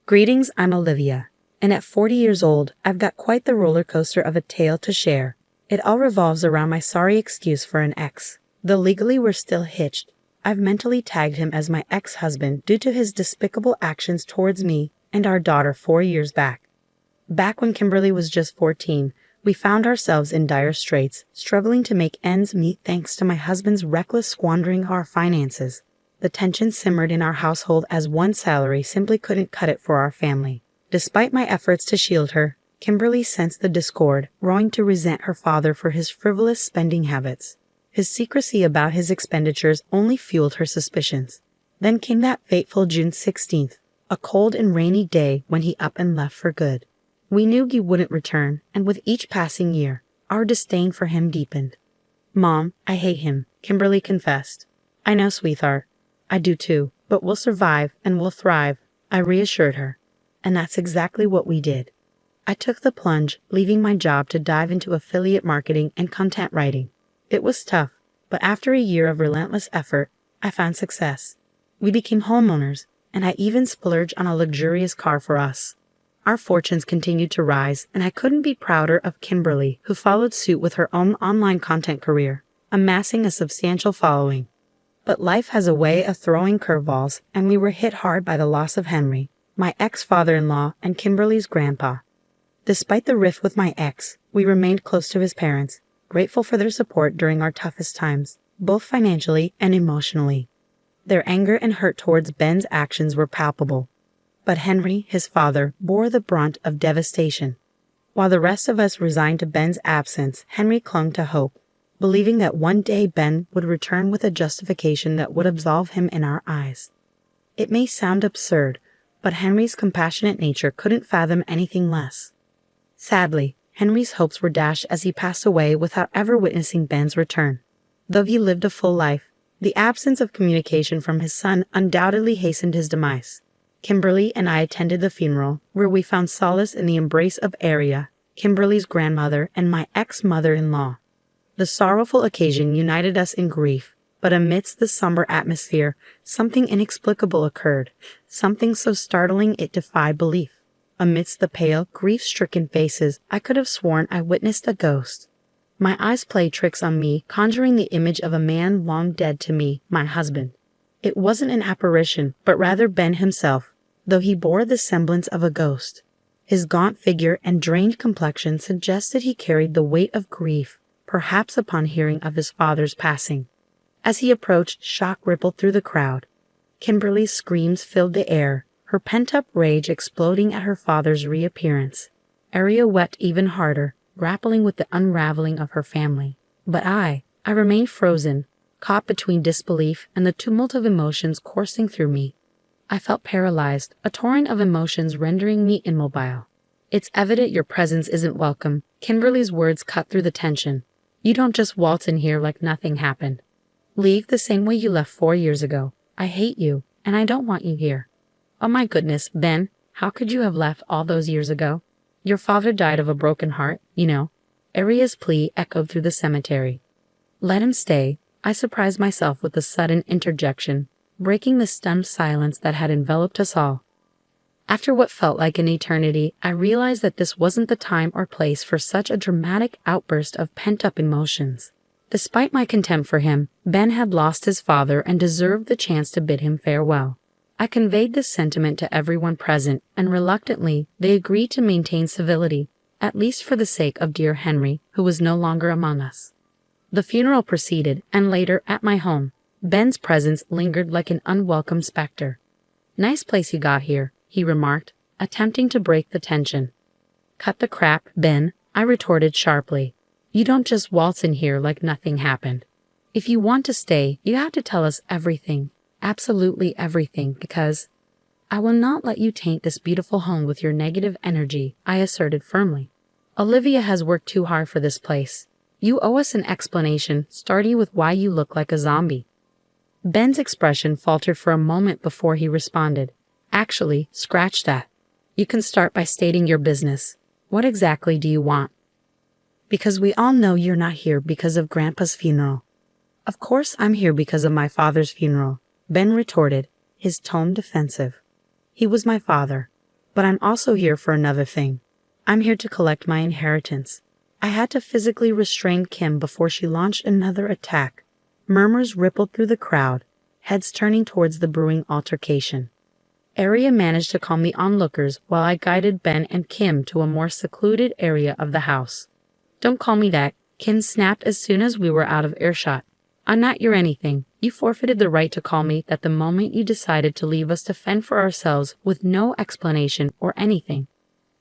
Greetings, I'm Olivia, and at 40 years old, I've got quite the roller coaster of a tale to share. It all revolves around my sorry excuse for an ex. Though legally we're still hitched, I've mentally tagged him as my ex-husband due to his despicable actions towards me and our daughter 4 years back. Back when Kimberly was just 14, we found ourselves in dire straits, struggling to make ends meet thanks to my husband's reckless squandering our finances. The tension simmered in our household as one salary simply couldn't cut it for our family. Despite my efforts to shield her, Kimberly sensed the discord, growing to resent her father for his frivolous spending habits. His secrecy about his expenditures only fueled her suspicions. Then came that fateful June 16th, a cold and rainy day when he up and left for good. We knew he wouldn't return, and with each passing year, our disdain for him deepened. "Mom, I hate him," Kimberly confessed. "I know, sweetheart. I do too, but we'll survive and we'll thrive," I reassured her. And that's exactly what we did. I took the plunge, leaving my job to dive into affiliate marketing and content writing. It was tough, but after a year of relentless effort, I found success. We became homeowners, and I even splurged on a luxurious car for us. Our fortunes continued to rise, and I couldn't be prouder of Kimberly, who followed suit with her own online content career, amassing a substantial following. But life has a way of throwing curveballs, and we were hit hard by the loss of Henry, my ex-father-in-law and Kimberly's grandpa. Despite the rift with my ex, we remained close to his parents, grateful for their support during our toughest times, both financially and emotionally. Their anger and hurt towards Ben's actions were palpable. But Henry, his father, bore the brunt of devastation. While the rest of us resigned to Ben's absence, Henry clung to hope, believing that one day Ben would return with a justification that would absolve him in our eyes. It may sound absurd, but Henry's compassionate nature couldn't fathom anything less. Sadly, Henry's hopes were dashed as he passed away without ever witnessing Ben's return. Though he lived a full life, the absence of communication from his son undoubtedly hastened his demise. Kimberly and I attended the funeral, where we found solace in the embrace of Aria, Kimberly's grandmother and my ex-mother-in-law. The sorrowful occasion united us in grief, but amidst the somber atmosphere, something inexplicable occurred, something so startling it defied belief. Amidst the pale, grief-stricken faces, I could have sworn I witnessed a ghost. My eyes played tricks on me, conjuring the image of a man long dead to me, my husband. It wasn't an apparition, but rather Ben himself, though he bore the semblance of a ghost. His gaunt figure and drained complexion suggested he carried the weight of grief, perhaps upon hearing of his father's passing. As he approached, shock rippled through the crowd. Kimberly's screams filled the air, her pent-up rage exploding at her father's reappearance. Aria wept even harder, grappling with the unraveling of her family. But I remained frozen, caught between disbelief and the tumult of emotions coursing through me. I felt paralyzed, a torrent of emotions rendering me immobile. "It's evident your presence isn't welcome," Kimberly's words cut through the tension. "You don't just waltz in here like nothing happened. Leave the same way you left 4 years ago. I hate you, and I don't want you here." "Oh my goodness, Ben, how could you have left all those years ago? Your father died of a broken heart, you know." Aria's plea echoed through the cemetery. "Let him stay," I surprised myself with a sudden interjection, breaking the stunned silence that had enveloped us all. After what felt like an eternity, I realized that this wasn't the time or place for such a dramatic outburst of pent-up emotions. Despite my contempt for him, Ben had lost his father and deserved the chance to bid him farewell. I conveyed this sentiment to everyone present, and reluctantly, they agreed to maintain civility, at least for the sake of dear Henry, who was no longer among us. The funeral proceeded, and later, at my home, Ben's presence lingered like an unwelcome specter. "Nice place you got here," he remarked, attempting to break the tension. "Cut the crap, Ben," I retorted sharply. "You don't just waltz in here like nothing happened. If you want to stay, you have to tell us everything, absolutely everything, because—" "I will not let you taint this beautiful home with your negative energy," I asserted firmly. "Olivia has worked too hard for this place. You owe us an explanation, starting with why you look like a zombie." Ben's expression faltered for a moment before he responded. "Actually, scratch that. You can start by stating your business. What exactly do you want?" "Because we all know you're not here because of Grandpa's funeral." "Of course I'm here because of my father's funeral," Ben retorted, his tone defensive. "He was my father. But I'm also here for another thing. I'm here to collect my inheritance. I had to physically restrain Kim before she launched another attack. Murmurs rippled through the crowd, heads turning towards the brewing altercation. Arya managed to calm the onlookers while I guided Ben and Kim to a more secluded area of the house. Don't call me that, Kim snapped as soon as we were out of earshot. I'm not your anything. You forfeited the right to call me that the moment you decided to leave us to fend for ourselves with no explanation or anything.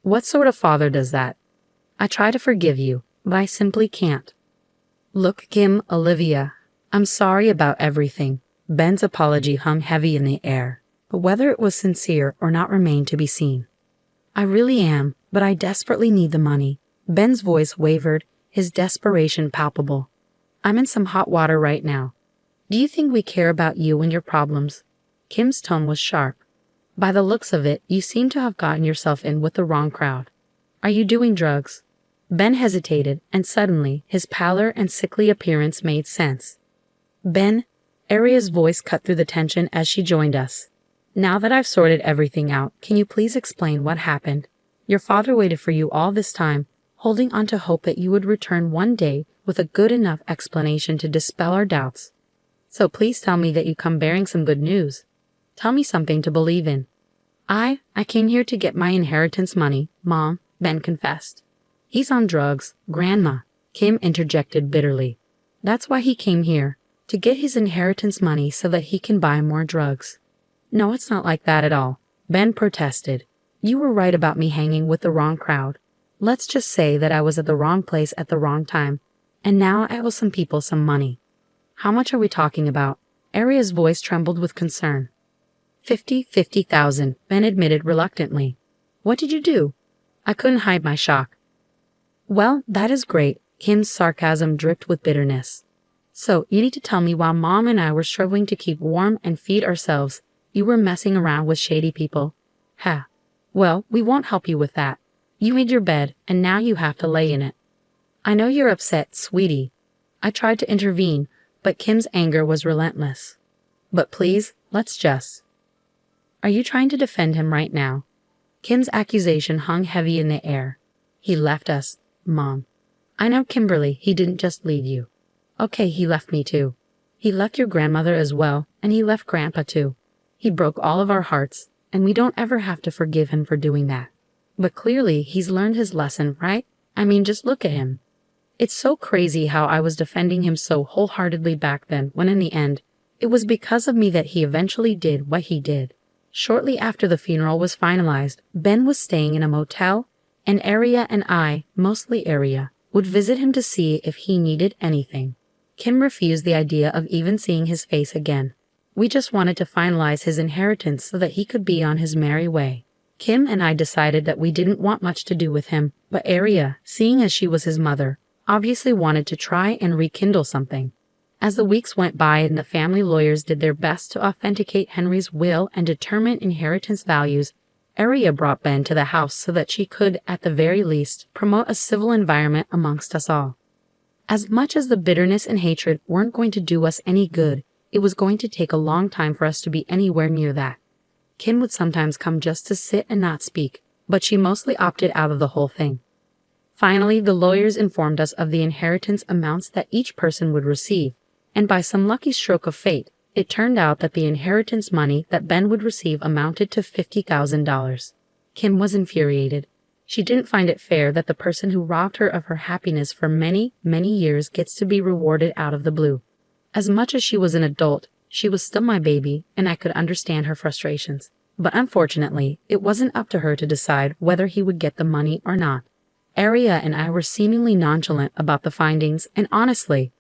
What sort of father does that? I try to forgive you, but I simply can't. Look, Kim, Olivia, I'm sorry about everything. Ben's apology hung heavy in the air, but whether it was sincere or not remained to be seen. I really am, but I desperately need the money. Ben's voice wavered, his desperation palpable. I'm in some hot water right now. Do you think we care about you and your problems? Kim's tone was sharp. By the looks of it, you seem to have gotten yourself in with the wrong crowd. Are you doing drugs? Ben hesitated, and suddenly his pallor and sickly appearance made sense. Ben, Arya's voice cut through the tension as she joined us. Now that I've sorted everything out, can you please explain what happened? Your father waited for you all this time, holding on to hope that you would return one day with a good enough explanation to dispel our doubts. So please tell me that you come bearing some good news. Tell me something to believe in. I came here to get my inheritance money, Mom, Ben confessed. He's on drugs, Grandma, Kim interjected bitterly. That's why he came here, to get his inheritance money so that he can buy more drugs. No, it's not like that at all, Ben protested. You were right about me hanging with the wrong crowd. Let's just say that I was at the wrong place at the wrong time, and now I owe some people some money. How much are we talking about? Arya's voice trembled with concern. 50,000, Ben admitted reluctantly. What did you do? I couldn't hide my shock. Well, that is great, Kim's sarcasm dripped with bitterness. So, you need to tell me while Mom and I were struggling to keep warm and feed ourselves, you were messing around with shady people. Ha. Well, we won't help you with that. You made your bed, and now you have to lay in it. I know you're upset, sweetie. I tried to intervene, but Kim's anger was relentless. But please, let's just. Are you trying to defend him right now? Kim's accusation hung heavy in the air. He left us, Mom. I know, Kimberly, he didn't just leave you. Okay, he left me too. He left your grandmother as well, and he left Grandpa too. He broke all of our hearts, and we don't ever have to forgive him for doing that. But clearly, he's learned his lesson, right? I mean, just look at him. It's so crazy how I was defending him so wholeheartedly back then, when in the end, it was because of me that he eventually did what he did. Shortly after the funeral was finalized, Ben was staying in a motel, and Arya and I, mostly Arya, would visit him to see if he needed anything. Kim refused the idea of even seeing his face again. We just wanted to finalize his inheritance so that he could be on his merry way. Kim and I decided that we didn't want much to do with him, but Arya, seeing as she was his mother, obviously wanted to try and rekindle something. As the weeks went by and the family lawyers did their best to authenticate Henry's will and determine inheritance values, Arya brought Ben to the house so that she could, at the very least, promote a civil environment amongst us all. As much as the bitterness and hatred weren't going to do us any good, it was going to take a long time for us to be anywhere near that. Kim would sometimes come just to sit and not speak, but she mostly opted out of the whole thing. Finally, the lawyers informed us of the inheritance amounts that each person would receive, and by some lucky stroke of fate, it turned out that the inheritance money that Ben would receive amounted to $50,000. Kim was infuriated. She didn't find it fair that the person who robbed her of her happiness for many, many years gets to be rewarded out of the blue. As much as she was an adult, she was still my baby, and I could understand her frustrations. But unfortunately, it wasn't up to her to decide whether he would get the money or not. Arya and I were seemingly nonchalant about the findings, and honestly,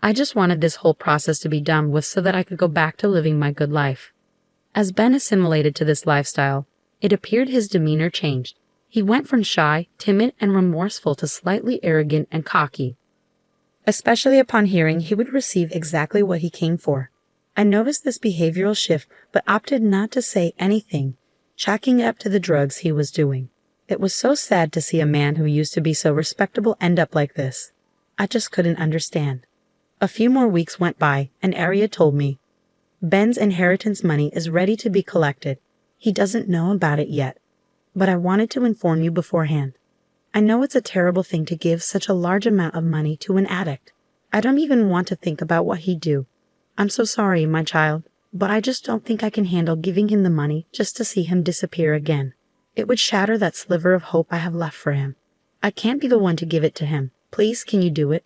I just wanted this whole process to be done with so that I could go back to living my good life. As Ben assimilated to this lifestyle, it appeared his demeanor changed. He went from shy, timid, and remorseful to slightly arrogant and cocky, especially upon hearing he would receive exactly what he came for. I noticed this behavioral shift but opted not to say anything, chalking it up to the drugs he was doing. It was so sad to see a man who used to be so respectable end up like this. I just couldn't understand. A few more weeks went by, and Arya told me, Ben's inheritance money is ready to be collected. He doesn't know about it yet. but I wanted to inform you beforehand. I know it's a terrible thing to give such a large amount of money to an addict. I don't even want to think about what he'd do. I'm so sorry, my child, but I just don't think I can handle giving him the money just to see him disappear again. It would shatter that sliver of hope I have left for him. I can't be the one to give it to him. Please, can you do it?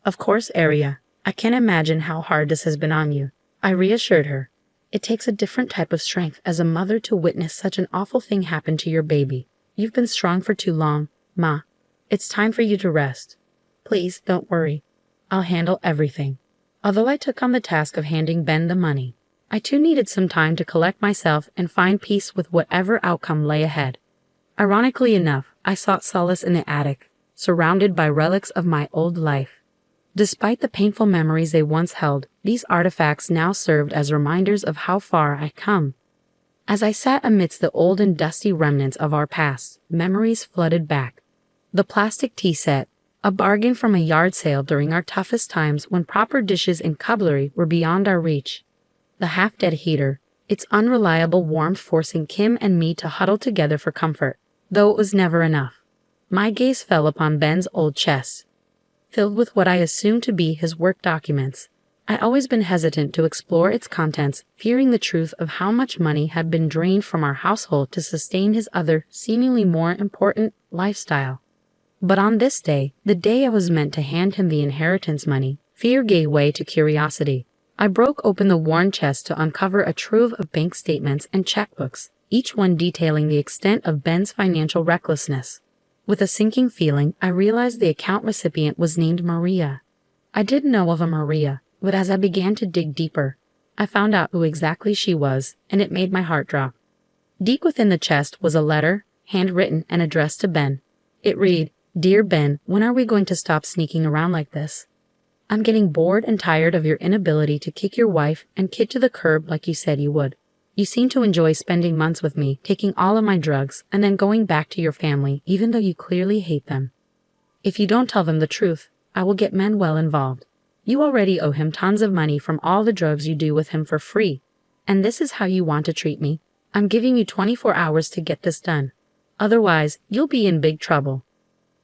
Of course, Aria. I can't imagine how hard this has been on you. I reassured her. It takes a different type of strength as a mother to witness such an awful thing happen to your baby. You've been strong for too long, Ma. It's time for you to rest. Please, don't worry. I'll handle everything. Although I took on the task of handing Ben the money, I too needed some time to collect myself and find peace with whatever outcome lay ahead. Ironically enough, I sought solace in the attic, surrounded by relics of my old life. Despite the painful memories they once held, these artifacts now served as reminders of how far I'd come. As I sat amidst the old and dusty remnants of our past, memories flooded back. The plastic tea set, a bargain from a yard sale during our toughest times when proper dishes and cutlery were beyond our reach. The half-dead heater, its unreliable warmth forcing Kim and me to huddle together for comfort, though it was never enough. My gaze fell upon Ben's old chest, filled with what I assumed to be his work documents. I'd always been hesitant to explore its contents, fearing the truth of how much money had been drained from our household to sustain his other, seemingly more important, lifestyle. But on this day, the day I was meant to hand him the inheritance money, fear gave way to curiosity. I broke open the worn chest to uncover a trove of bank statements and checkbooks, each one detailing the extent of Ben's financial recklessness. With a sinking feeling, I realized the account recipient was named Maria. I didn't know of a Maria, but as I began to dig deeper, I found out who exactly she was, and it made my heart drop. Deep within the chest was a letter, handwritten and addressed to Ben. It read, "Dear Ben, when are we going to stop sneaking around like this? I'm getting bored and tired of your inability to kick your wife and kid to the curb like you said you would. You seem to enjoy spending months with me, taking all of my drugs, and then going back to your family, even though you clearly hate them. If you don't tell them the truth, I will get Manuel involved. You already owe him tons of money from all the drugs you do with him for free. And this is how you want to treat me? I'm giving you 24 hours to get this done. Otherwise, you'll be in big trouble.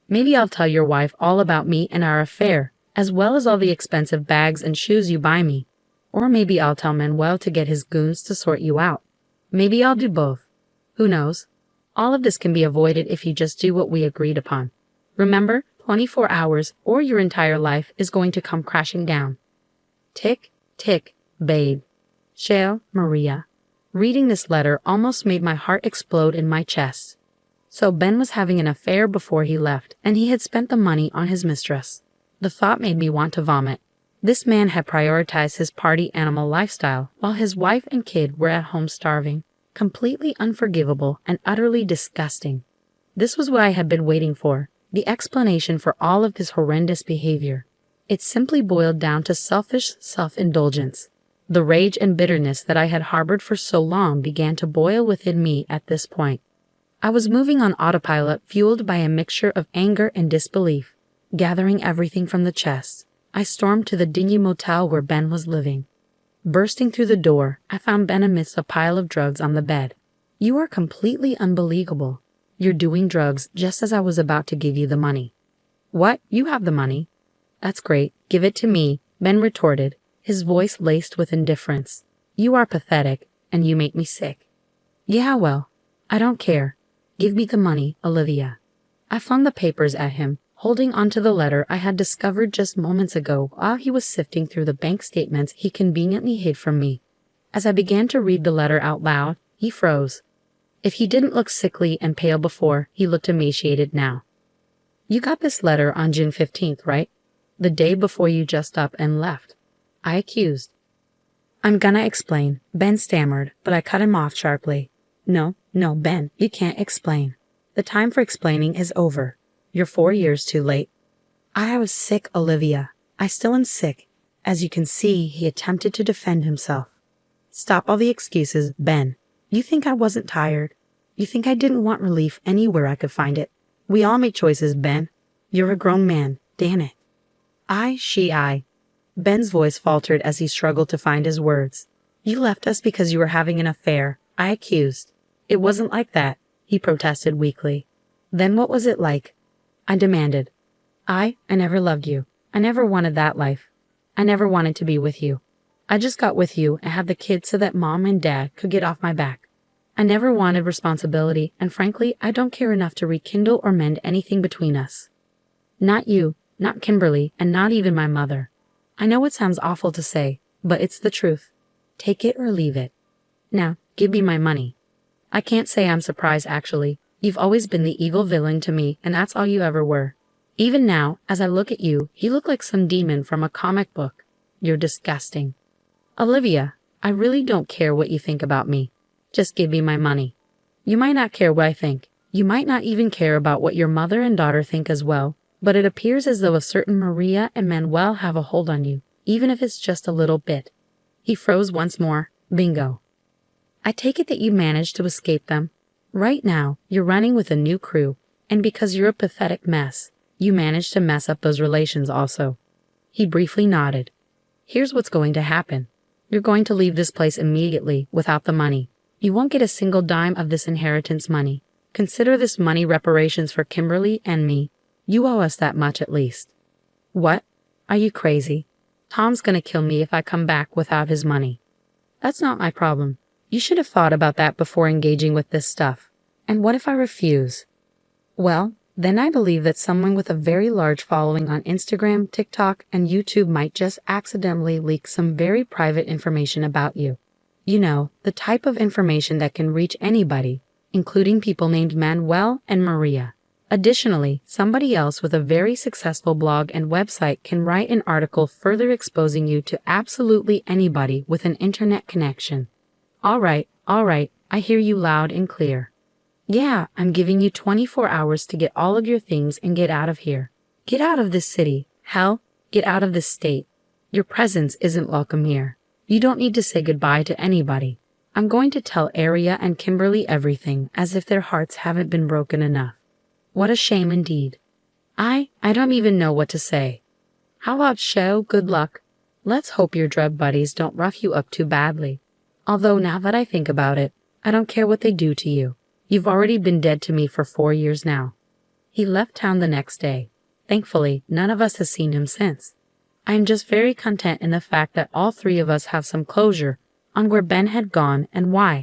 Maybe I'll tell your wife all about me and our affair, as well as all the expensive bags and shoes you buy me. Or maybe I'll tell Manuel to get his goons to sort you out. Maybe I'll do both. Who knows? All of this can be avoided if you just do what we agreed upon. Remember, 24 hours or your entire life is going to come crashing down. Tick, tick, babe. Shale, Maria." Reading this letter almost made my heart explode in my chest. So Ben was having an affair before he left, and he had spent the money on his mistress. The thought made me want to vomit. This man had prioritized his party animal lifestyle while his wife and kid were at home starving. Completely unforgivable and utterly disgusting. This was what I had been waiting for, the explanation for all of his horrendous behavior. It simply boiled down to selfish self-indulgence. The rage and bitterness that I had harbored for so long began to boil within me at this point. I was moving on autopilot, fueled by a mixture of anger and disbelief. Gathering everything from the chest, I stormed to the dingy motel where Ben was living. Bursting through the door, I found Ben amidst a pile of drugs on the bed. "You are completely unbelievable. You're doing drugs just as I was about to give you the money." "What? You have the money?" "That's great. Give it to me," Ben retorted, his voice laced with indifference. "You are pathetic, and you make me sick." "Yeah, well, I don't care. Give me the money, Olivia." I flung the papers at him, holding onto the letter I had discovered just moments ago while he was sifting through the bank statements he conveniently hid from me. As I began to read the letter out loud, he froze. If he didn't look sickly and pale before, he looked emaciated now. "You got this letter on June 15th, right? The day before you just up and left," I accused. "I'm gonna explain," Ben stammered, but I cut him off sharply. No, Ben, you can't explain. The time for explaining is over. You're 4 years too late." "I was sick, Olivia. I still am sick." As you can see, he attempted to defend himself. "Stop all the excuses, Ben. You think I wasn't tired? You think I didn't want relief anywhere I could find it? We all make choices, Ben. You're a grown man, damn it." I. Ben's voice faltered as he struggled to find his words. "You left us because you were having an affair," I accused. "It wasn't like that. he protested weakly. Then what was it like? I demanded. I never loved you. I never wanted that life. I never wanted to be with you. I just got with you and had the kids so that mom and dad could get off my back. I never wanted responsibility, and frankly, I don't care enough to rekindle or mend anything between us. Not you, not Kimberly, and not even my mother. I know it sounds awful to say, but it's the truth. Take it or leave it. Now, give me my money. I can't say I'm surprised, actually. You've always been the evil villain to me, and that's all you ever were. Even now, as I look at you, you look like some demon from a comic book. You're disgusting. Olivia, I really don't care what you think about me. Just give me my money. You might not care what I think. You might not even care about what your mother and daughter think as well, but it appears as though a certain Maria and Manuel have a hold on you, even if it's just a little bit. He froze once more. Bingo. I take it that you managed to escape them. Right now, you're running with a new crew, and because you're a pathetic mess, you managed to mess up those relations also. He briefly nodded. Here's what's going to happen. You're going to leave this place immediately without the money. You won't get a single dime of this inheritance money. Consider this money reparations for Kimberly and me. You owe us that much at least. What? Are you crazy? Tom's gonna kill me if I come back without his money. That's not my problem. You should have thought about that before engaging with this stuff. And what if I refuse? Well, then I believe that someone with a very large following on Instagram, TikTok, and YouTube might just accidentally leak some very private information about you. You know, the type of information that can reach anybody, including people named Manuel and Maria. Additionally, somebody else with a very successful blog and website can write an article further exposing you to absolutely anybody with an internet connection. All right, I hear you loud and clear. Yeah, I'm giving you 24 hours to get all of your things and get out of here. Get out of this city. Hell, get out of this state. Your presence isn't welcome here. You don't need to say goodbye to anybody. I'm going to tell Aria and Kimberly everything as if their hearts haven't been broken enough. What a shame indeed. I don't even know what to say. How about show good luck? Let's hope your drug buddies don't rough you up too badly. Although now that I think about it, I don't care what they do to you. You've already been dead to me for 4 years now. He left town the next day. Thankfully, none of us has seen him since. I am just very content in the fact that all three of us have some closure on where Ben had gone and why.